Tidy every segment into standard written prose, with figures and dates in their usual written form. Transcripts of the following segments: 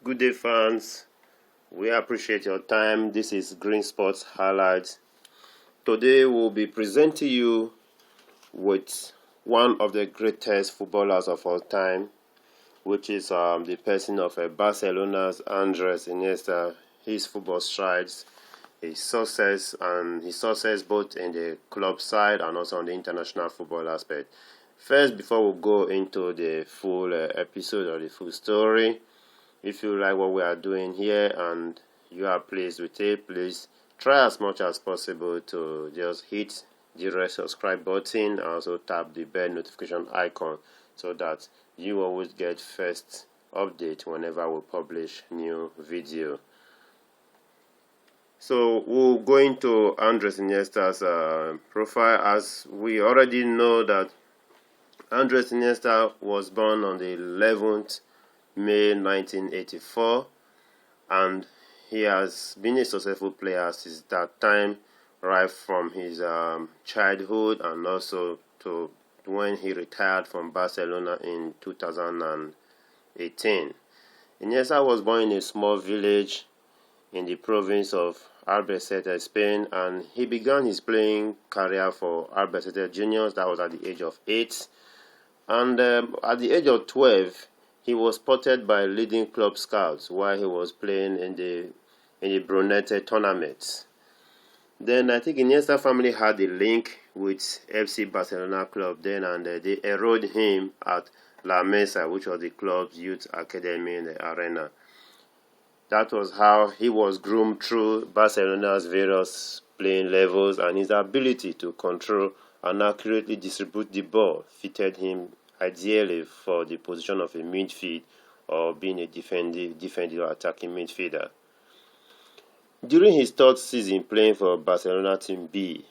Good day, fans. We appreciate your time. This is Green Sports Highlights. Today, we'll be presenting you with one of the greatest footballers of all time, which is the person of Barcelona's Andres Iniesta. His football strides, his success both in the club side and also on the international football aspect. First, before we go into the full episode or the full story, if you like what we are doing here and you are pleased with it, please try as much as possible to just hit the red subscribe button and also tap the bell notification icon so that you always get first update whenever we publish new video. So we'll go into Andres Iniesta's profile. As we already know that Andres Iniesta was born on the 11th May 1984, and he has been a successful player since that time, right from his childhood and also to when he retired from Barcelona in 2018. Iniesta was born in a small village in the province of Albacete, Spain, and he began his playing career for Albacete Juniors. That was at the age of 8, and at the age of 12, he was spotted by leading club scouts while he was playing in the Brunete tournament. Then I think Iniesta family had a link with FC Barcelona club then, and they enrolled him at La Mesa, which was the club's youth academy in the arena. That was how he was groomed through Barcelona's various playing levels, and his ability to control and accurately distribute the ball fitted him ideally for the position of a midfield or being a defending or attacking midfielder. During his third season playing for Barcelona Team B,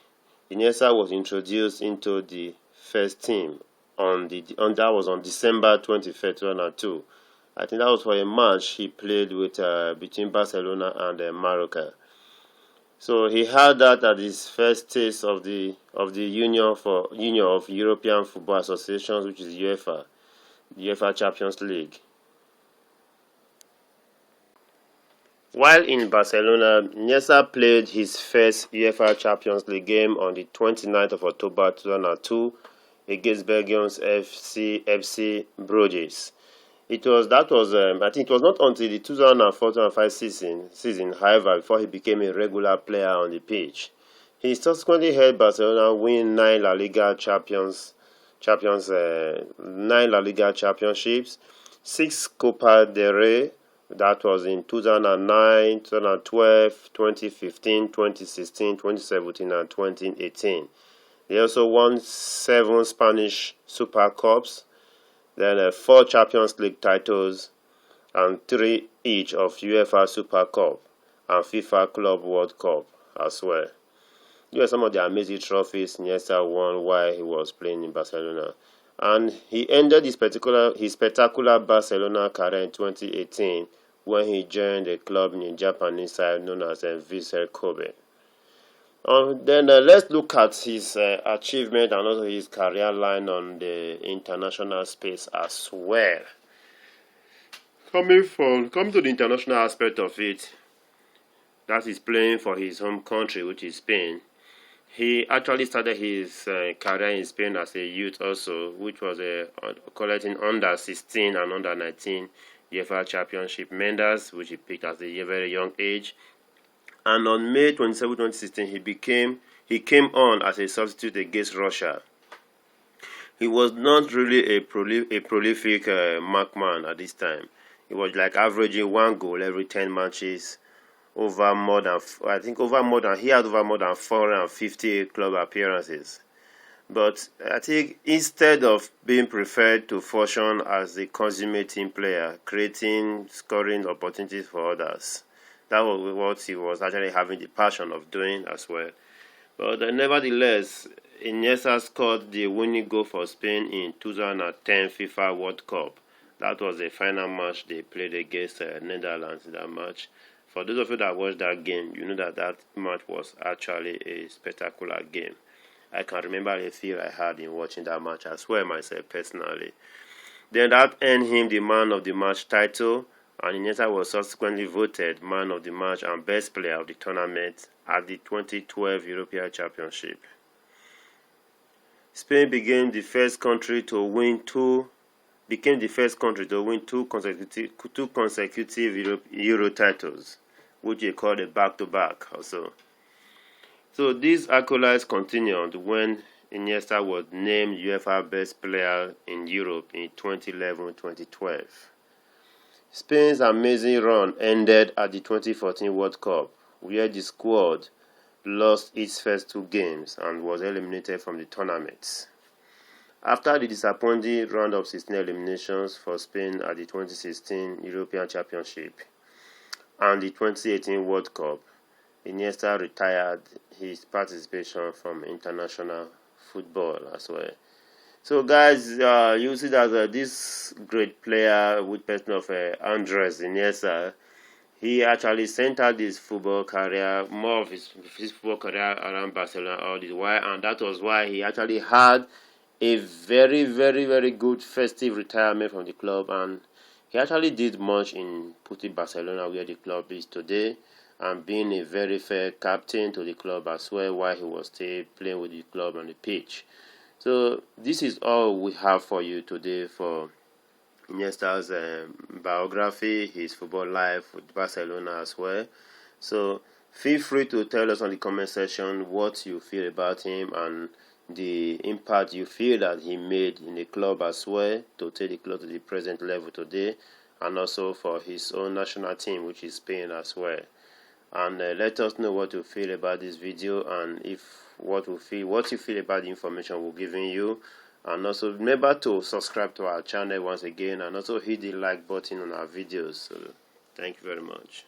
Iniesta was introduced into the first team that was on December 25th, 2002. I think that was for a match he played with between Barcelona and Mallorca. So he had that at his first taste of the Union of European Football Associations, which is UEFA, the UEFA Champions League. While in Barcelona, Iniesta played his first UEFA Champions League game on the 29th of October 2002 against Belgium's FC Bruges. I think it was not until the 2004-2005 season, however, before he became a regular player on the pitch. He subsequently helped Barcelona win 9 La Liga championships, 6 Copa del Rey, that was in 2009, 2012, 2015, 2016, 2017, and 2018. They also won 7 Spanish Super Cups, then 4 Champions League titles, and 3 each of UEFA Super Cup and FIFA Club World Cup as well. These were some of the amazing trophies Iniesta won while he was playing in Barcelona. And he ended his spectacular Barcelona career in 2018 when he joined a club in the Japanese side known as Vissel Kobe. Then let's look at his achievement and also his career line on the international space as well. Coming to the international aspect of it, that is playing for his home country, which is Spain. He actually started his career in Spain as a youth also, which was collecting under 16 and under 19 UEFA Championship medals, which he picked at a very young age. And on May 27, 2016, he came on as a substitute against Russia. He was not really a prolific markman at this time. He was like averaging 1 goal every 10 matches, he had over more than 450 club appearances. But I think instead of being preferred to function as a consummate team player, creating scoring opportunities for others, that was what he was actually having the passion of doing as well. But nevertheless, Iniesta scored the winning goal for Spain in 2010 FIFA World Cup. That was the final match they played against Netherlands in that match. For those of you that watched that game, you know that match was actually a spectacular game. I can remember the feel I had in watching that match as well myself personally. Then that earned him the man of the match title and Iniesta was subsequently voted man of the match and best player of the tournament at the 2012 European Championship. Spain became the first country to win two consecutive Euro titles, which they called a back-to-back also. So these accolades continued when Iniesta was named UEFA Best Player in Europe in 2011-2012. Spain's amazing run ended at the 2014 World Cup, where the squad lost its first two games and was eliminated from the tournament. After the disappointing round of 16 eliminations for Spain at the 2016 European Championship and the 2018 World Cup, Iniesta retired his participation from international football as well. So guys, you see that this great player with person of Andres Iniesta, he actually centered his football career, more of his football career around Barcelona all this while, and that was why he actually had a very, very, very good festive retirement from the club, and he actually did much in putting Barcelona where the club is today, and being a very fair captain to the club as well while he was still playing with the club on the pitch. So this is all we have for you today for Iniesta's biography, his football life with Barcelona as well. So feel free to tell us on the comment section what you feel about him and the impact you feel that he made in the club as well to take the club to the present level today, and also for his own national team, which is Spain as well. And let us know what you feel about this video, and what you feel about the information we're giving you. And also remember to subscribe to our channel once again, and also hit the like button on our videos. So thank you very much.